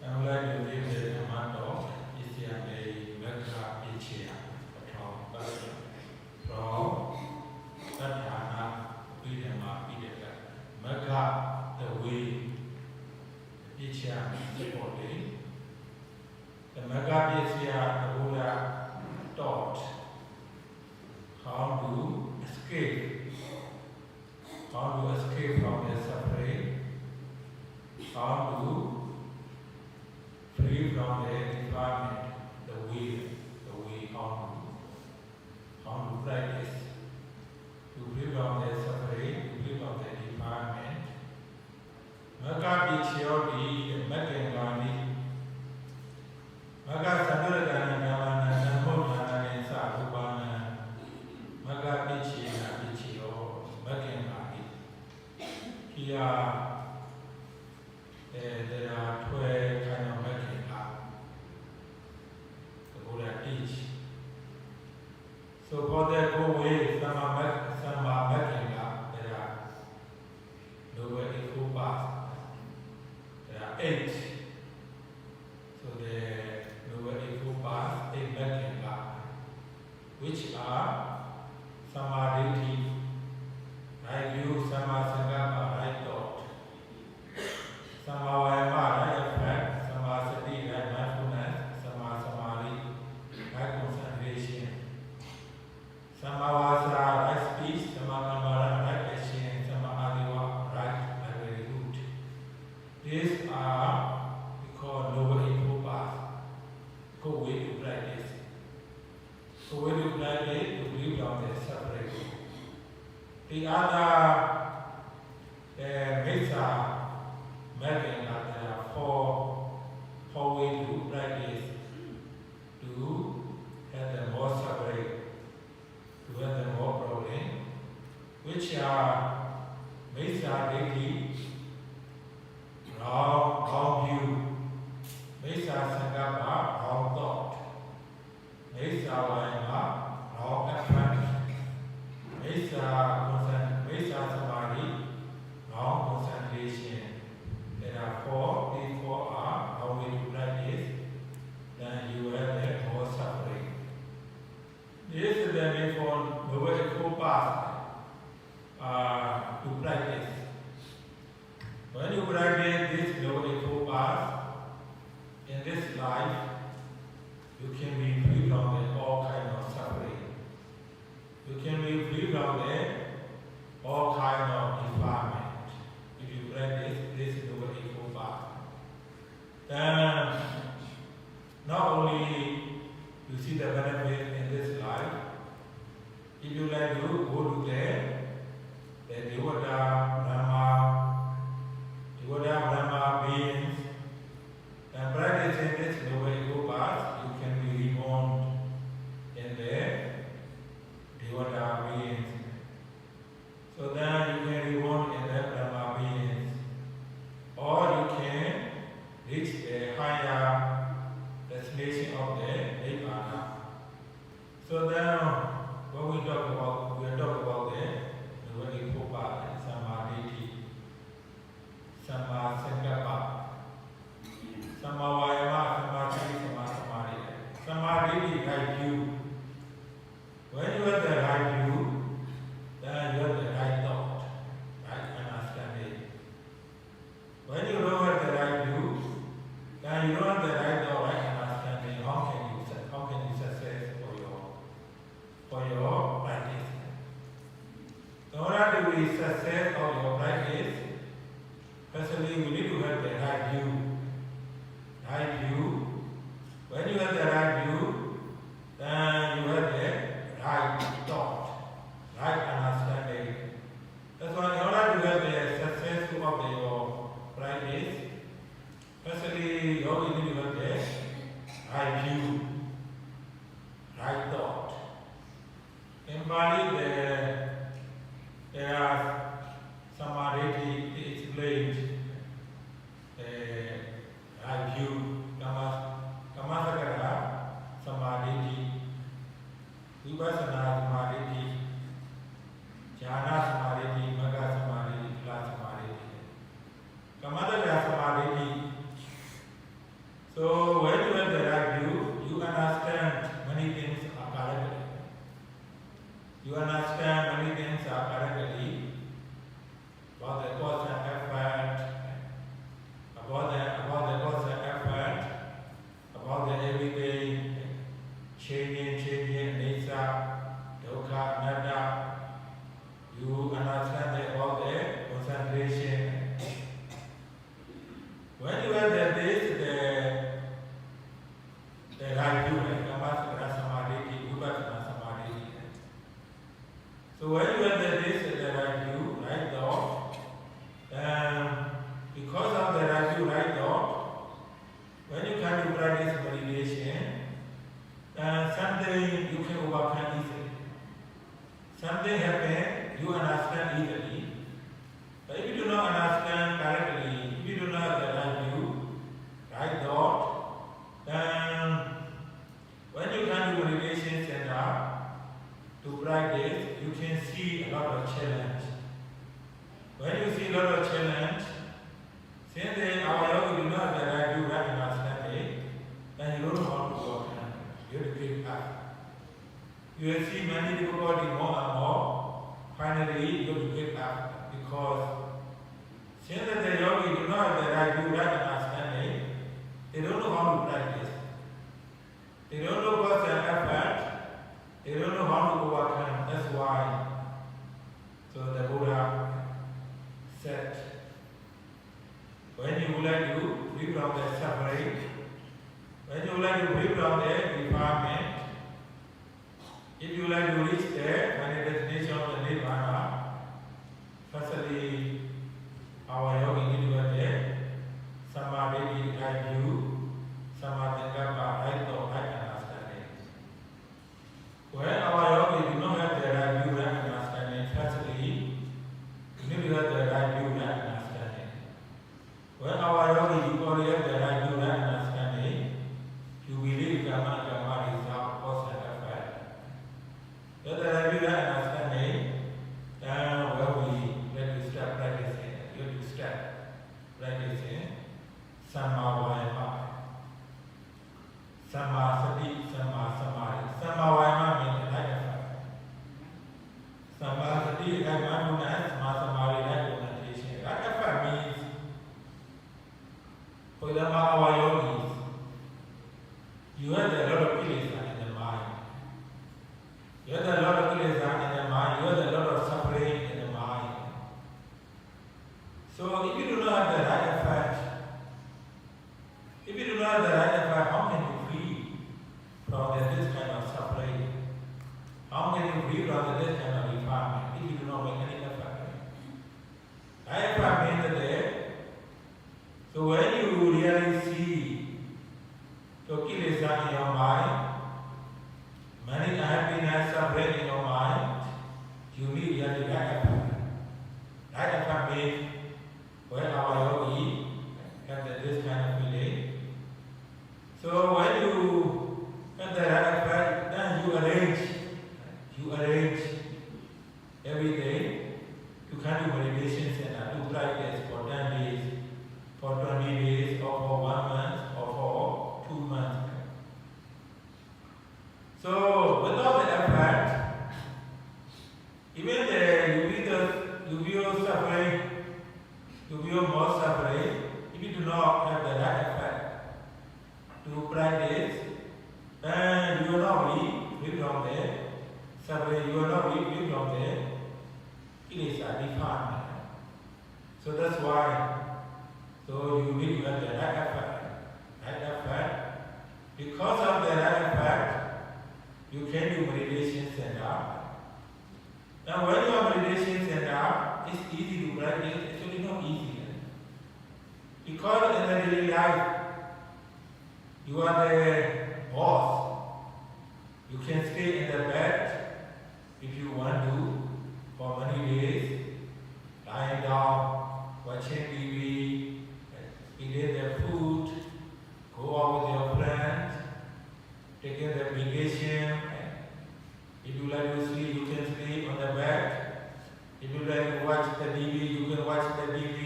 I would like to give the command of Isyame Mekha Ichya from Tathana Vidama Vidaka. Mekha, the way, Ichya, the body. The Mekha Ichya, the Buddha taught how to escape from the suffering, how to free from the environment, the way how to practice, to free from the suffering, to free from the environment. Maka Bichiyoti, Makengani, Maka Saduragana, Navana, Namona, Sakubana, Maka Bichina, Bichiyo, Makengani. Here, there are 12 kind of Makengani. The Buddha teach. So for that go away, some are Makengani, there are lower equal paths. There are 8. So the lower equal paths, 8 Makengani, which are Samadhi, right view, Samasangapa, right thought. Samavayama, right effect, Samasati, right mindfulness, Samasamadhi, right concentration. Samavasa, right speech, Samakamara, right action, Samahadiva, right, very good. These are, we call lower equal paths. Go way to practice. So when you practice, you bring down the suffering. The other, Mesa, Making that there are four ways to practice to have the more suffering, to have the more problem, which are Mesa Deki, wrong view, Mesa Sangapa, wrong thought, Mesa Vayama, wrong effect, Mesa Samadhi, wrong concentration. There are 4, these 4 are how we do practice, then you will have more suffering. This is the way for the way to path to practice. When you practice this lower equal path, in this life, you can be free from all kind of suffering. You can be free from all kind of environment. If you practice this lower equal path, then not only you see the benefit in this life, if you like to go to the Devata, Brahma beings, and practicing this lower equal path, you can be reborn in the Devata beings. So then you can reborn in the Brahma beings, or you can reach the higher destination of the Nibbana. So then when we talk about the lower equal path and Samadhi, Samasankapa, Samavayama, Samasati, Samasamadhi. Samadhi, right view. When you have the right view, then you have the right thought, right understanding. When you don't have the right view, then you don't have the right thought, right understanding. How can you success for your practice? In order to be success of your practice, firstly we need to have the right view. Right view. When you have the right view, then you have the right thought, right understanding. That's why in order to have the success of your practice, firstly you only need to have the right view, right thought. In Bali there are Samadhi explained you will see many difficulties more and more. Finally, you will give up because since the yogi do not have the right view, right understanding, they don't know how to practice. They don't know what's an effort. They don't know how to overcome. That's why. So the Buddha said, when you would like to free from the suffering, when you would like to free from the defilement, if you like to reach there, when the destination of the Nirvana, firstly, our yogi need to go there, Samadhi, right view, Samadhi, right thought, right understanding. When our yogi do not have the right view, right understanding, firstly, you need to have the right view, right understanding. When our yogi do not have the right view, right understanding, you believe karma is our cause and effect. When the right view, right understanding, then when we let you start practicing, you have to start practicing Samma Vayama. Samma Sati, Samma Samadhi. Samma Vayama means right effect. Samma Sati, right mindfulness, Samma Samadhi, right concentration. Right effect means, for example, our yogis, you have a lot of kilesa in the mind. You have a lot of kilesa in the mind. You have a lot of suffering in the mind. So if you do not have the right effect, how can you free from this kind of suffering? How can you free from this kind of defilement if you do not make any effort? Right effect means that. So when you really see the kilesa in your mind, many unhappiness, suffering in your mind, you need really right effect. Right effect means when our yogi have this kind of feeling. So when you have the right effect, then you arrange every day. You can do meditation center, do practice for 10 days, for 20 days, or for 1 month, or for 2 months. So without the effort, even you feel suffering, you feel more suffering, if you do not have the right effect to practice, then you will not be free from the suffering, you will not be free from the kilesa, defilement. So that's why, so you need to have the right effect. Because of the right effect, you can do meditation center. Now when you are meditation center, it's easy to practice, it's actually not easy. Because in the daily life, you are the boss. You can stay in the bed if you want to for many days, lying down, watching TV, eating the food, go out with your friends, taking the vacation. If you like to sleep, you can sleep on the bed. If you like to watch the TV, you can watch the TV.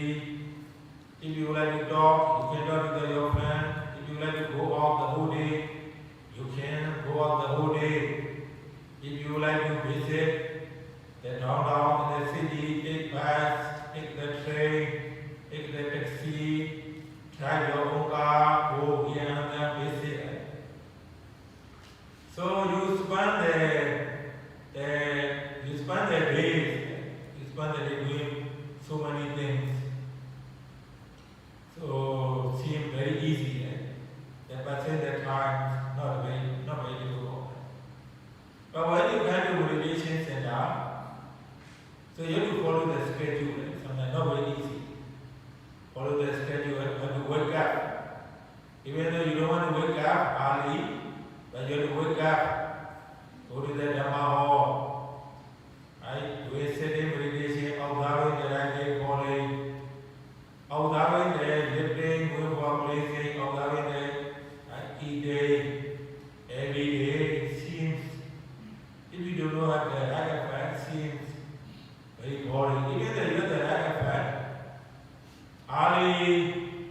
If you like to talk, you can talk with your friend. If you like to go out the whole day, you can go out the whole day. If you like to visit the downtown in the city, take bus, take the train, take the taxi, drive your own car, go here and there, visit. So you spend the day doing so many things. So seem very easy. But at the time, not very difficult. But when you come to meditation center, so you have to follow the schedule. Sometimes not very easy. Follow the schedule. You have to wake up. Even though you don't want to wake up early, but you have to wake up, go to the Dhamma hall, right? Do a sitting meditation, observing the right day falling, observing the lifting, going for placing, observing the eating, every day. It seems, if you do not have the right effect, seems very boring. Even though you have the right effect, early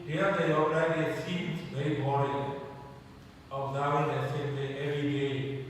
here the yoga seems very boring. Observing the same thing every day,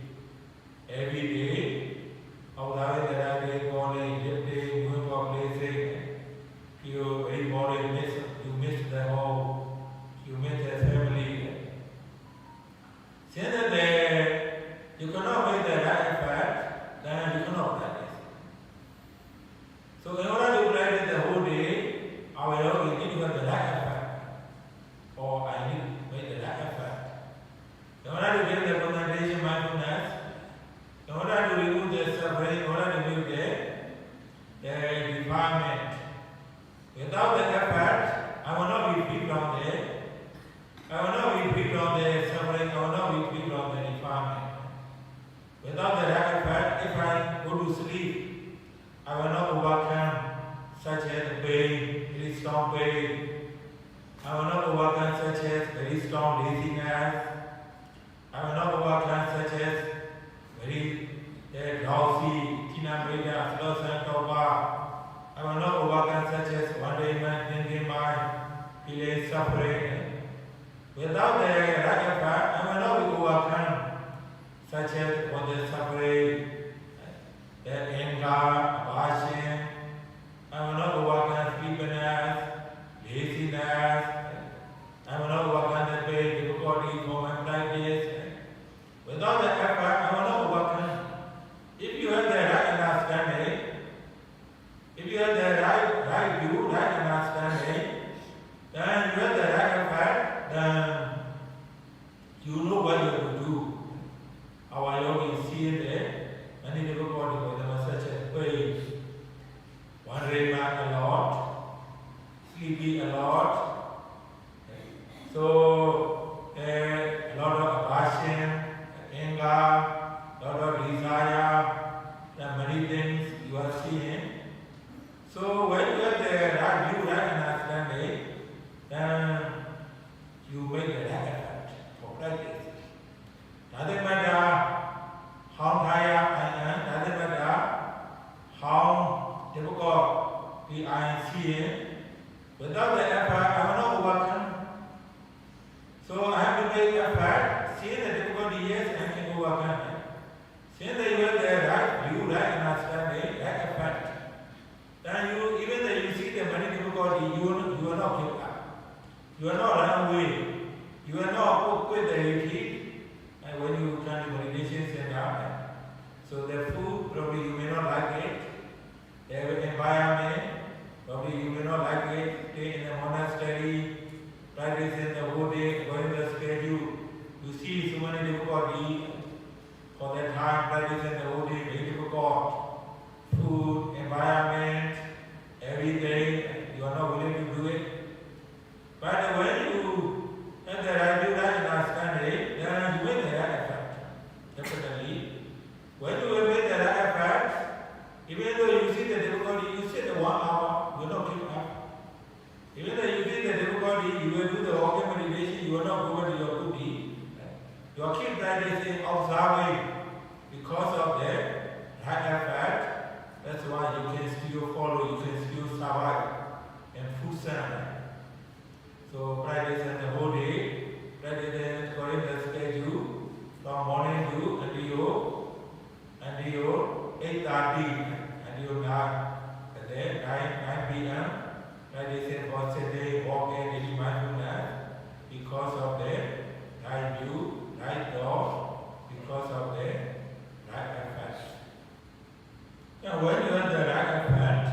I will not be free from the suffering, I will not be free from the defilement. Without the right effect, if I go to sleep, I will not overcome such as pain, very strong pain. I will not overcome such as very strong laziness. I will not overcome such as very drowsy, chinamrita, slow santopa. I will not overcome such as wonderment, thinking mind, feeling suffering. Without the right effect, I will not be overcome such as for the suffering, the anger, passion. I will not overcome sleepiness, laziness. I will not overcome the pain, difficulty, momentitis. Without the effort, I will not overcome. If you have the right understanding, if you have the right view, right understanding, then you have the right effort, then you know what you have to do. Our yogis see it, many difficulties for them, such as pain, wandering back a lot, sleepy a lot. So, a lot of passion, anger, a lot of desire, there are many things you are seeing. So, when you have the right view, right understanding, then you make the right effort for practice. Doesn't matter how tired I am, doesn't matter how difficult we are seeing. Without the effort, I will not overcome. So I have to make effort. Seeing the difficulty, yes, I can overcome it. Seeing that you have the right view, right understanding, right effort, then you, even though you see the many difficulty, you are not give up. You are not run away. You are not quit the retreat. And when you come to meditation center, so the food, probably you may not like it. The environment, probably you may not like it. Stay in the monastery, practice in the whole day, according to the schedule. You see so many difficulties for that time, practice in the whole day, very difficult. Food, environment, everything, you are not willing to do it. But when you have the right view, right understanding, then you make the right effort. Definitely. When you make the right effort, even though you see the difficulty, you sit the 1 hour, you will not give up. Even though you see the difficulty, you will do the walking meditation, you will not go to your good deed. You will keep practicing, observing, because of the right effort. That's why you can still follow, you can still survive and function. So practice the whole day, practice according to the schedule, from morning to until 8:30, until 9 p.m. Practice for Saturday, walking, daily mindfulness, because of the right view, right thought, because of the right effort. Now when you have the right effort,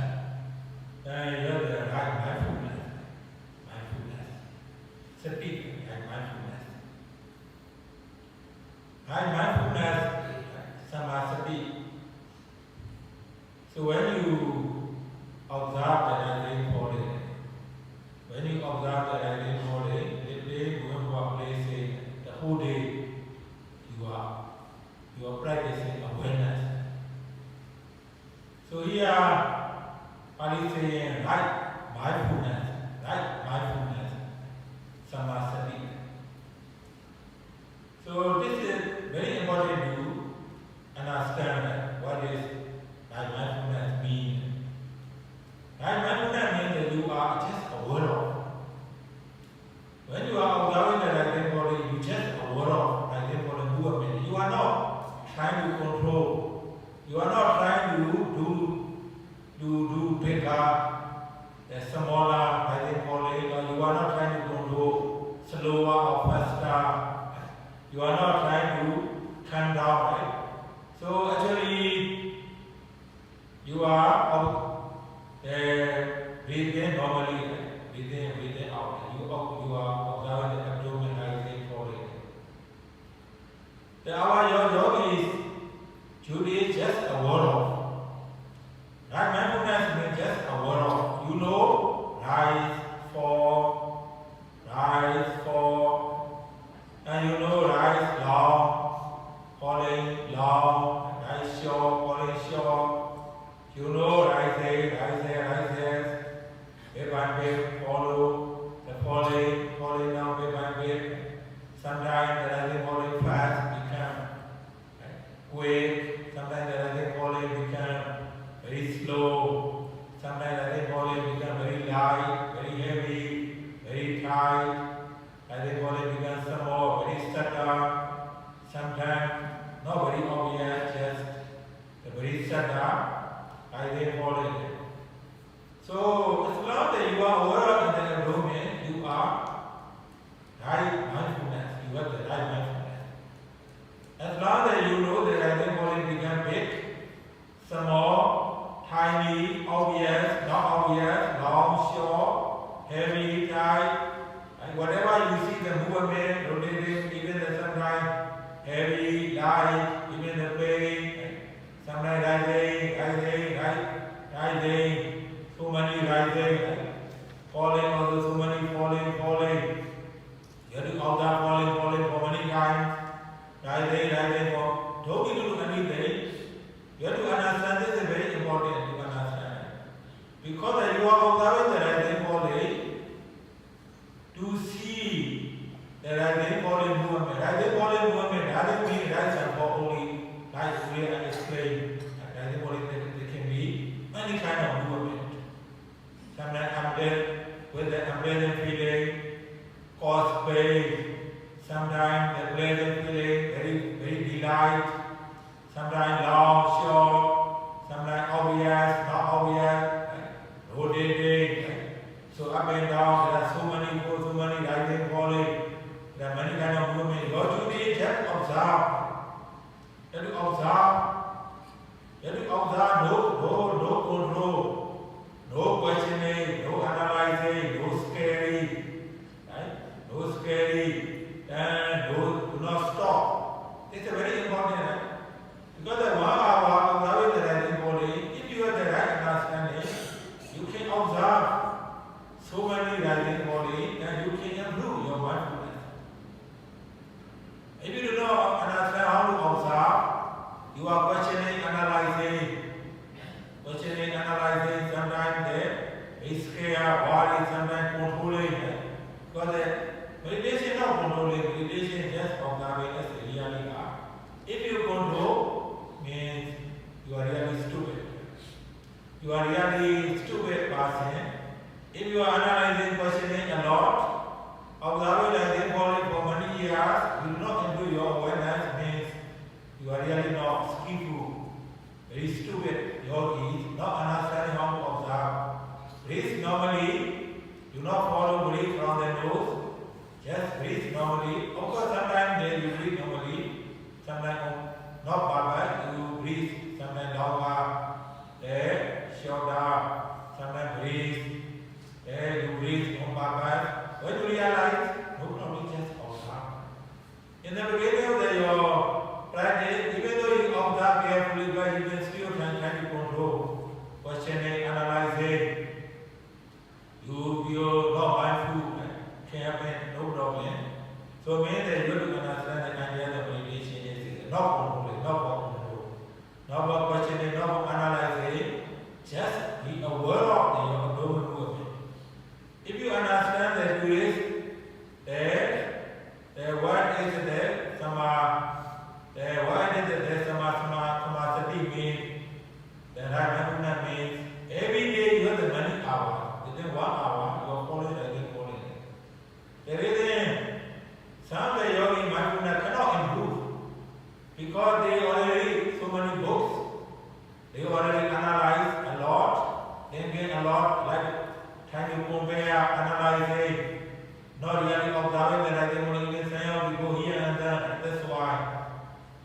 then you have the right mindfulness. Sati and mindfulness. Right mindfulness, samasati. So when you observe that I did for it, when you observe that I did for it, the day going to a place, the whole day, you are practicing awareness. So here, Pali is saying right mindfulness, samasati. So this is very important to understand what is right mindfulness mean. Right mindfulness means that you are just aware of. When you are observing the right body, you just aware of right body movement. You are not trying to control. You are not trying to do bigger, smaller right body, or you are not trying to control slower or faster. You are not trying to calm down, right? So actually, you are breathing normally, right? breathing out. You are observing the abdomen rising, falling. Our yogis should be just aware of. Right mindfulness means just aware of. You know, rise, fall, like they call it, becomes some more very subtle, sometimes not very obvious, just very subtle, like they call it. So as long as you are aware of the environment, you are right mindfulness, you have the right mindfulness. As long as you know that as they call it become big, small, tiny, obvious, not obvious, long, short, heavy, tight, and whatever you see the movement, rotating, even the sometimes heavy, light, even the pain, sometimes rising, so many rising, falling, also so many falling. You have to observe falling for many times, rising for. Don't need to do anything. You have to understand this is very important to understand. Because you are observing the rising falling, to see the rising falling movement. Rising falling movement doesn't mean rise and fall only, like we are explained. Rising falling, there can be any kind of movement. Sometimes with the unpleasant feeling, cause pain. Sometimes the pleasant feeling, very delight. Sometimes long, short. Sometimes obvious, not obvious. Rotating. So up and down, there are so many rising, falling. There are many kind of movement. What you need, just observe. You have to observe. You have to observe, no control. No questioning, no analyzing, no scary, right? No scary, and do not stop. It's a very important, right? Because the 1 hour observing the rising body, if you have the right understanding, you can observe so many rising body and you can improve your mindfulness. If you do not understand how to observe, you are questioning, analyzing, sometimes they scare, worry, sometimes controlling. Because meditation is not controlling, meditation is just observing as a reality. If you control, means you are really stupid. You are really stupid person. If you are analyzing, questioning a lot, observing as they call it for many years, you do not improve your awareness, means you are really not skillful. Very stupid yogis, not understanding how to observe. Breathe normally, do not follow breathe from the nose, just breathe normally. Of course, sometimes you breathe normally, sometimes not bad, you breathe, sometimes longer, shorter, sometimes breathe, you breathe on bad. When you realize, no problem, just observe. In the beginning of your practice, even though you observe carefully, but you can still try to control, questioning, analyzing. You're not mindful, can happen, no problem. So means that you have to understand the idea of meditation is not controlling, not about control, not about questioning, not about analyzing. Just be aware of your abdominal movement. If you understand that you is there, what is there, samadhi means, the right mindfulness means, every day you have the many hours. Within 1 hour, you are following it. The reason some of the yogi mindfulness cannot improve, because they already so many books, they already analyze a lot, then gain a lot, like trying to compare, analyzing, not really observing that they only can say, we go here and there. That's why.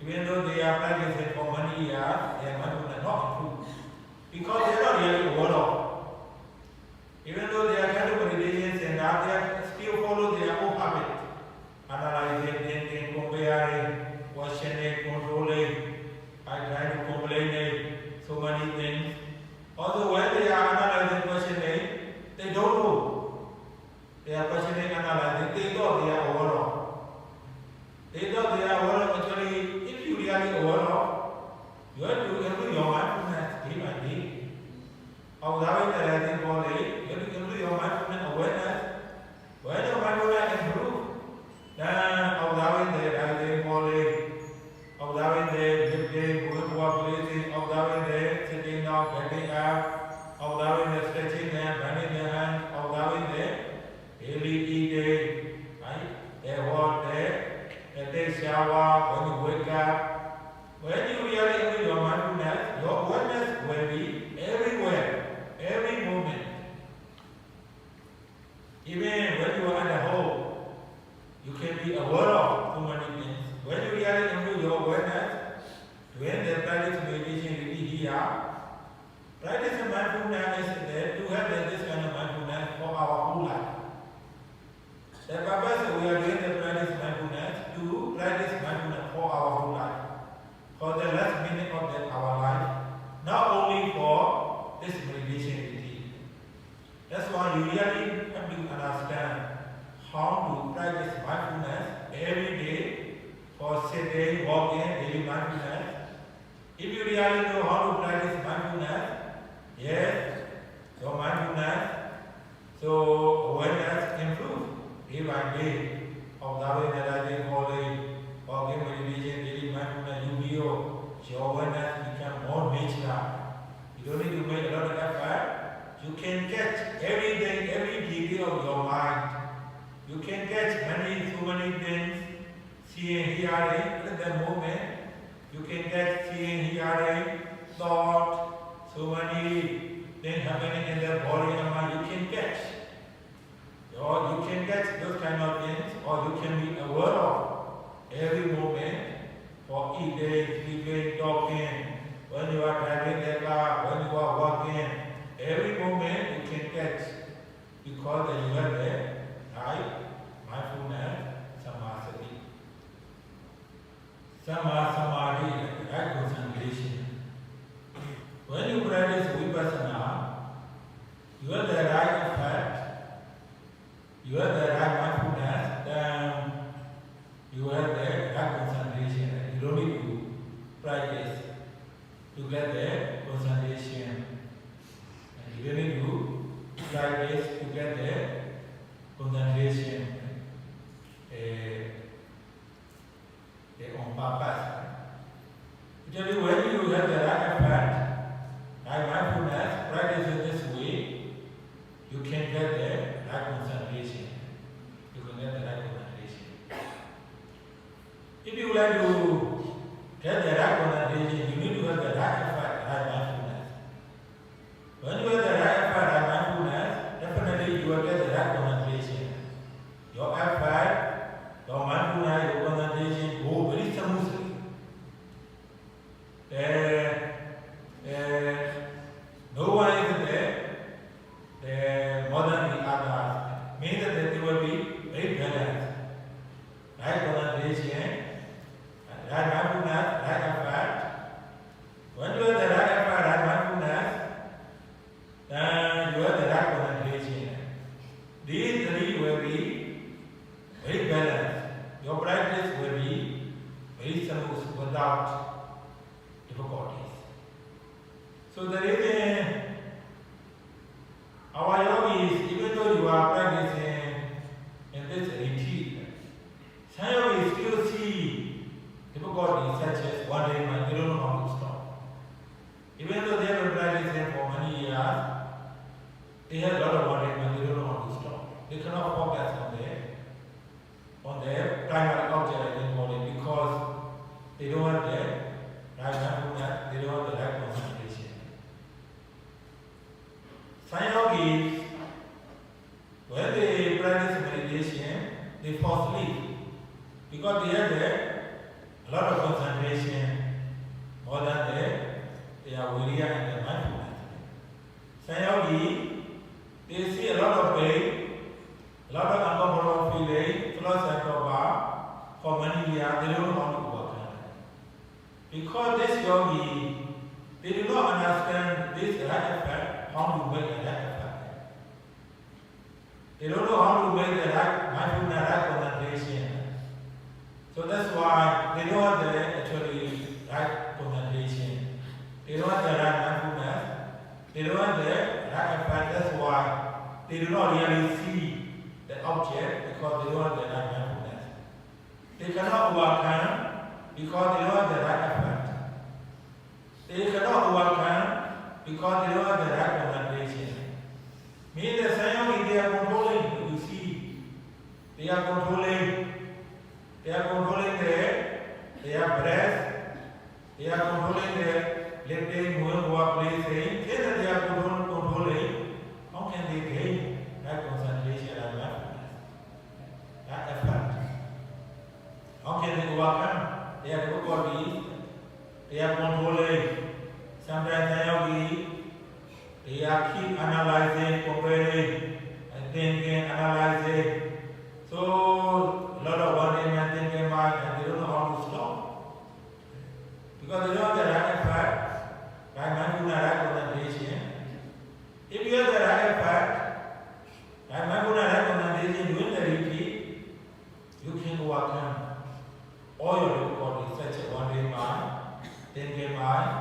Even though they are practicing for many years, their mindfulness not improved. Because they are not really aware of. Even though they are kind of meditation and that, they still follow their own habit. Analyzing, thinking, comparing, questioning, controlling, trying to complain, so many things. Also, when they are analyzing, questioning, they don't know. They are questioning, analyzing, they thought they are aware of. They thought they are aware of. Actually, if you really aware of, you have to improve your mindfulness day by day. Observing the rising body, you have to improve your mindfulness we are doing the practice mindfulness to practice mindfulness for our whole life, for the last minute of our life, not only for this meditation retreat. That's why you really have to understand how to practice mindfulness every day for sitting, walking, daily mindfulness. If you really know how to practice mindfulness, yes, your mindfulness, so awareness improves day by day. Observing that I think holy, walking meditation, daily mindfulness, your awareness becomes more natural. You don't need to make a lot of effort. You can catch everything, every detail of your mind. You can catch so many things, seeing, hearing, in the moment. You can catch seeing, hearing, thought, so many things happening in the body and mind. You can catch. Or you can catch those kind of things, or you can be aware of every moment for eating, sleeping, talking, when you are driving the car, when you are walking, every moment you can catch because you are there, right? Mindfulness, samadhi. Samadhi, right concentration. When you practice vipassana, you have the right effect. You have the right mindfulness, then you have the right concentration. You don't need to practice to get the concentration. And you don't need to practice to get the concentration on purpose. Actually, when you have the right effect, right mindfulness, practice in this way, you can get the right concentration. You can get the right concentration. If you like to get the right concentration, you need to have the right effect, right mindfulness. When you have the right effect, right mindfulness, definitely you will get the right concentration. Your effect, your mindfulness, your concentration go very smoothly. No one is there more than the others. Means that they will be very balanced. Right concentration, right mindfulness, right effect. When you have the right effect, right mindfulness, then you have the right concentration. These three will be very balanced. Your practice will be very smooth without difficulties. So the reason our yogis, even though you are practicing in this retreat, some yogis still see difficulties such as wandering mind. They don't know how to stop. Even though they have been practicing for many years, they have a lot of wandering mind. They don't know how to stop. They cannot focus on their primary object in the body because they don't have the right mindfulness, they don't have the right concentration. Some yogis, when they practice meditation, they fall asleep because they have a lot of concentration more than they are virya and their mindfulness. Some yogis, they see a lot of pain, a lot of uncomfortable feeling, for many years, they don't know how to overcome it. Because this yogi, they do not understand this right effect, how to make the right effect. They don't know how to make the right mindfulness, right concentration. So that's why they don't have the actually right concentration. They don't have the right mindfulness. They don't have the right effect. That's why they do not really see the object because they don't have the right mindfulness. They cannot overcome because they don't have the right effect. They cannot overcome because they don't have the right concentration. Means the Sayam, they are controlling, you see. They are controlling their breath, they are controlling their lifting, moving, walk, placing. Since they are controlling, how can they gain that concentration and mindfulness? That effect. How can they overcome? They are difficulties, they are controlling. Sometimes they are keep analyzing, comparing, and thinking, analyzing. So lot of wonderment in their mind and they don't know how to stop. Because they don't have the right effect, right mindfulness, right concentration. If you have the right effect, right mindfulness, right concentration, doing the retreat, you can overcome all your difficulties, such as wandering mind, thinking mind,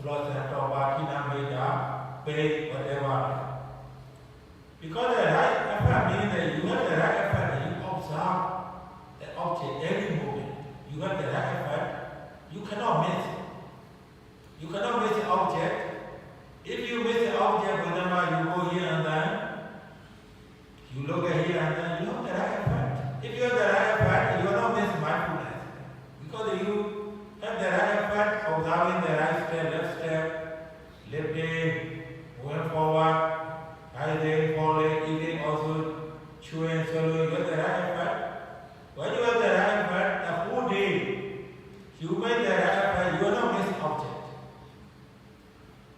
loss and thought, kinamida, pain, whatever. Because the right effect means that you have the right effect and you observe the object every moment. You have the right effect, you cannot miss it. You cannot miss the object. If you miss the object, whenever you go here and then, you look at here and then, you have the right effect. If you have the right effect, you will not miss mindfulness. Because you have the right effect, observing the right step, left step, lifting, moving forward, rising, falling, eating, also chewing, swallowing, you have the right effect. When you have the right effect, the whole day, you make the right effect, you will not miss object.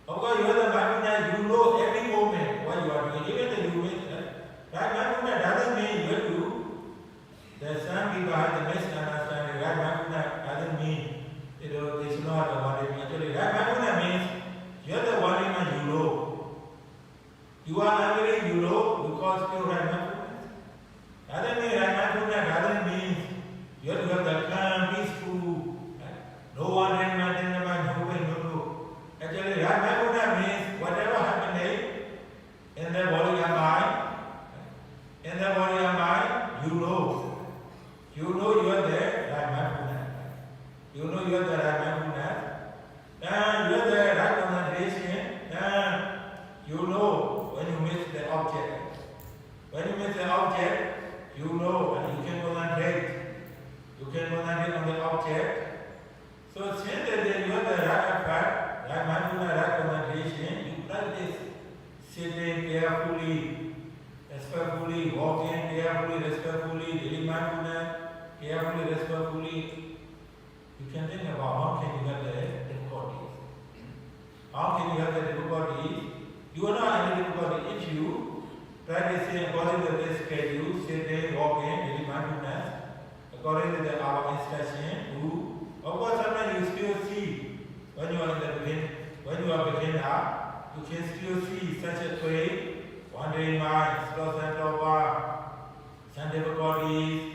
Of course, you have the mindfulness, you know every moment what you are doing, even though you miss it. Right mindfulness doesn't mean you have to. There's some people have the misunderstanding. Right mindfulness doesn't mean they should not have the wandering. Actually, right mindfulness means you have the wandering and you know. You are angry, you know, because you have mindfulness. Doesn't mean right mindfulness doesn't mean you have to have the calm, peaceful, right? No wandering, nothing, no. Actually, right mindfulness means whatever happening in the body and mind, in the body and mind, you know. You know you are there, right mindfulness. You know you are the right mindfulness. And you are the right concentration. And you know when you miss the object. When you miss the object, you know and you can concentrate. You can concentrate on the object. So since that you have the right effect, right mindfulness, right concentration, you practice sitting carefully, respectfully, walking carefully, respectfully, daily mindfulness, carefully, respectfully. You can think about how can you have the difficulties. How can you have the difficulties? You are not any difficulty if you practicing according to the schedule, sitting, walking, daily mindfulness, according to our instruction. Of course, sometimes you still see when you are in the beginning, when you are beginner, you can still see such a way, wandering mind, sloth and torpor, some difficulties,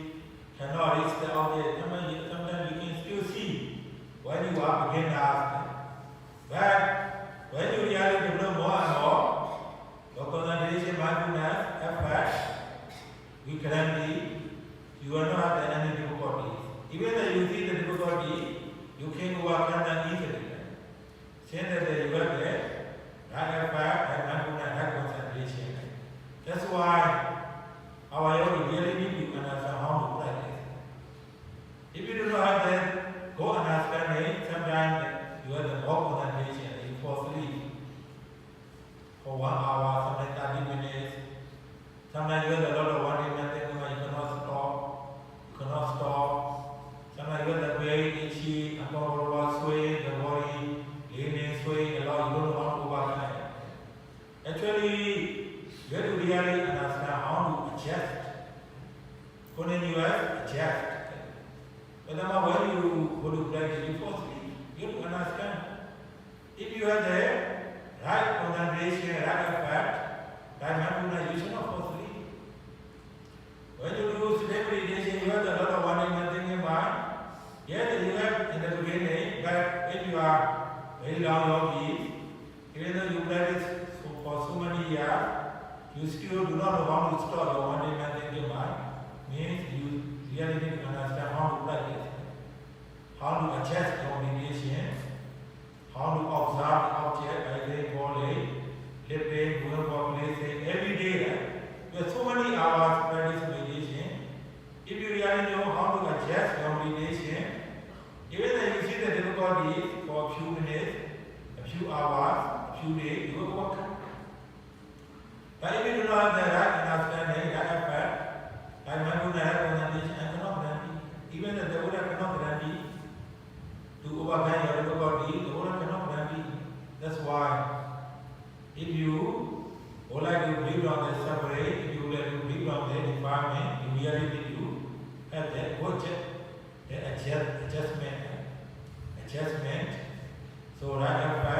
cannot reach the object. Sometimes you can still see when you are beginners. But when you really develop more and more, your concentration, mindfulness, effort, we currently, you will not have any difficulties. Even though you see the difficulty, you can overcome them easily. Since that you have the right effort, right mindfulness, right concentration. That's why our yogi really need to understand how to practice. If you do not have that, go understanding, sometimes you have the more concentration, you fall asleep for 1 hour, sometimes 30 minutes. Sometimes you have a lot of wandering, nothing, you cannot stop. Sometimes you have the very itchy, uncomfortable, swaying the body, leaning, swaying a lot, you don't know how to overcome it. Actually, you have to really understand how to adjust. Continuous adjust. But when you go to practice, you fall asleep. You have to understand. If you have the right concentration, right effort, right mindfulness, you should not fall asleep. When you do sleep meditation, you have a lot of wandering and thinking mind. Yes, you have in the beginning, but if you are very long yogis, even though you practice for so many years, you still do not know how to stop your wandering and thinking mind. Means you really need to understand how to practice, how to adjust your meditation, how to observe the object, rising, falling, lifting, moving, placing, every day. You have so many hours practice meditation. If you really know how to adjust your meditation, even though you see the difficulties for a few minutes, a few hours, a few days, you will overcome. But if you do not have the right understanding, right effort, right mindfulness, right concentration, I cannot guarantee. Even the Buddha cannot guarantee to overcome your difficulty. The Buddha cannot guarantee. That's why if you would like to live on the suffering, if you would like to live on the environment, you really need to that adjustment. So right after